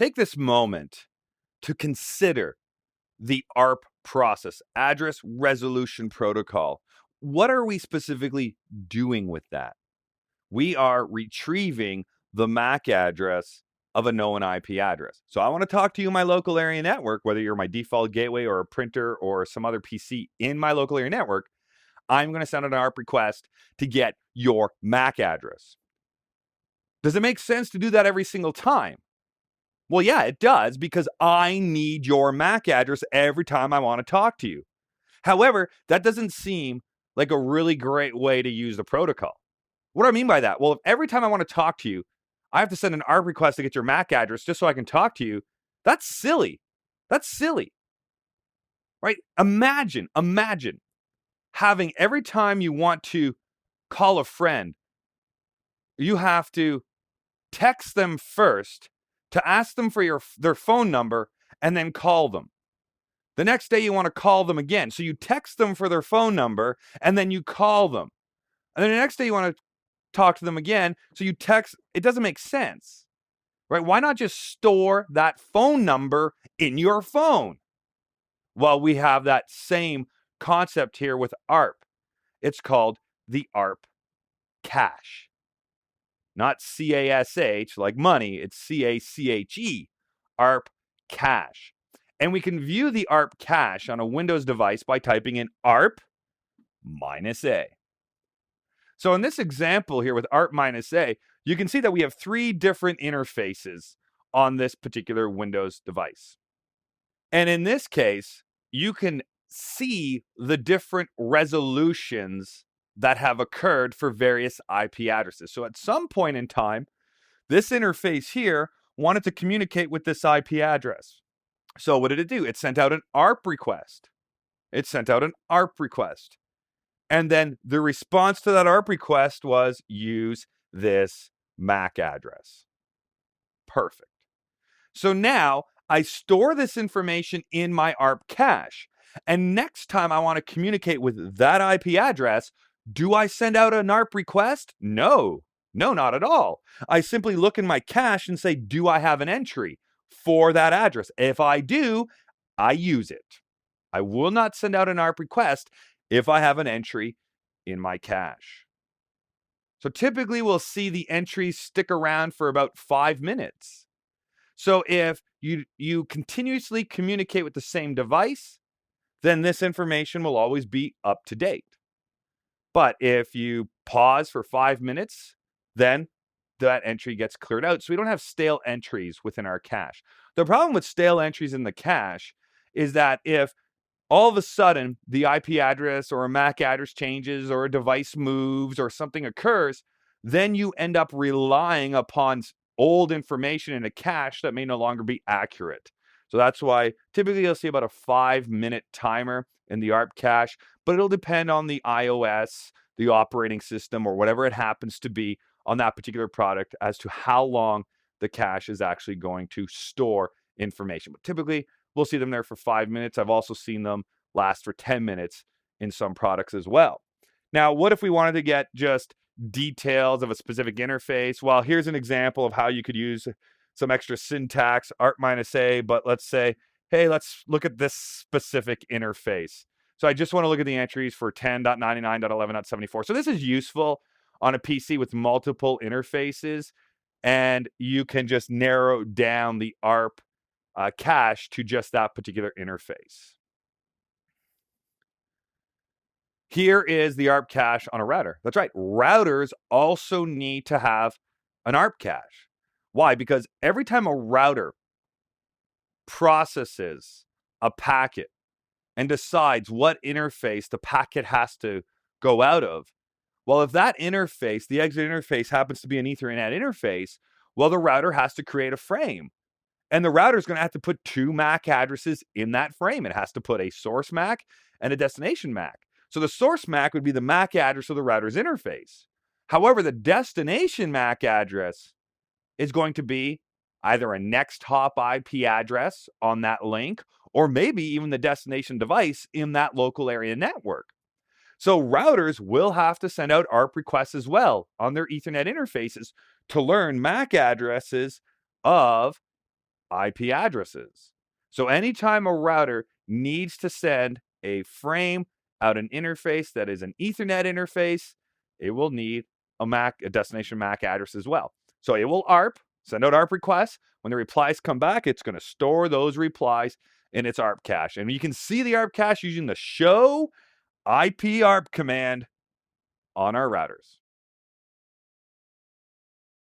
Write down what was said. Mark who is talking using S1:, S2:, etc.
S1: take this moment to consider the ARP process, Address Resolution Protocol. What are we specifically doing with that? We are retrieving the MAC address of a known IP address. So I want to talk to you in my local area network, whether you're my default gateway or a printer or some other PC in my local area network. I'm going to send an ARP request to get your MAC address. Does it make sense to do that every single time? Well, yeah, it does, because I need your MAC address every time I want to talk to you. However, that doesn't seem like a really great way to use the protocol. What do I mean by that? Well, if every time I want to talk to you, I have to send an ARP request to get your MAC address just so I can talk to you, that's silly. That's silly. Right? Imagine having every time you want to call a friend, you have to text them first to ask them for their phone number and then call them. The next day you want to call them again. So you text them for their phone number and then you call them. And then the next day you want to talk to them again. So you text. It doesn't make sense, right? Why not just store that phone number in your phone? Well, we have that same concept here with ARP. It's called the ARP Cache. Not CASH like money, it's CACHE, ARP Cache. And we can view the ARP Cache on a Windows device by typing in ARP-A. So in this example here with ARP-A, you can see that we have 3 different interfaces on this particular Windows device. And in this case, you can see the different resolutions that have occurred for various IP addresses. So at some point in time, this interface here wanted to communicate with this IP address. So what did it do? It sent out an ARP request. And then the response to that ARP request was use this MAC address. Perfect. So now I store this information in my ARP cache. And next time I want to communicate with that IP address, do I send out an ARP request? No, not at all. I simply look in my cache and say, do I have an entry for that address? If I do, I use it. I will not send out an ARP request if I have an entry in my cache. So typically we'll see the entries stick around for about 5 minutes. So if you continuously communicate with the same device, then this information will always be up to date. But if you pause for 5 minutes, then that entry gets cleared out. So we don't have stale entries within our cache. The problem with stale entries in the cache is that if all of a sudden the IP address or a MAC address changes or a device moves or something occurs, then you end up relying upon old information in a cache that may no longer be accurate. So that's why typically you'll see about a 5-minute timer in the ARP cache, but it'll depend on the iOS, the operating system, or whatever it happens to be on that particular product as to how long the cache is actually going to store information. But typically we'll see them there for 5 minutes. I've also seen them last for 10 minutes in some products as well. Now, what if we wanted to get just details of a specific interface? Well, here's an example of how you could use some extra syntax, ARP-A, but let's say, hey, let's look at this specific interface. So I just want to look at the entries for 10.99.11.74. So this is useful on a PC with multiple interfaces, and you can just narrow down the ARP cache to just that particular interface. Here is the ARP cache on a router. That's right. Routers also need to have an ARP cache. Why? Because every time a router processes a packet and decides what interface the packet has to go out of, well, if that interface, the exit interface, happens to be an Ethernet interface, well, the router has to create a frame. And the router is going to have to put 2 MAC addresses in that frame. It has to put a source MAC and a destination MAC. So the source MAC would be the MAC address of the router's interface. However, the destination MAC address is going to be either a next hop IP address on that link, or maybe even the destination device in that local area network. So routers will have to send out ARP requests as well on their Ethernet interfaces to learn MAC addresses of IP addresses. So anytime a router needs to send a frame out an interface that is an Ethernet interface, it will need a destination MAC address as well. So it will ARP, send out ARP requests. When the replies come back, it's going to store those replies in its ARP cache. And you can see the ARP cache using the show IP ARP command on our routers.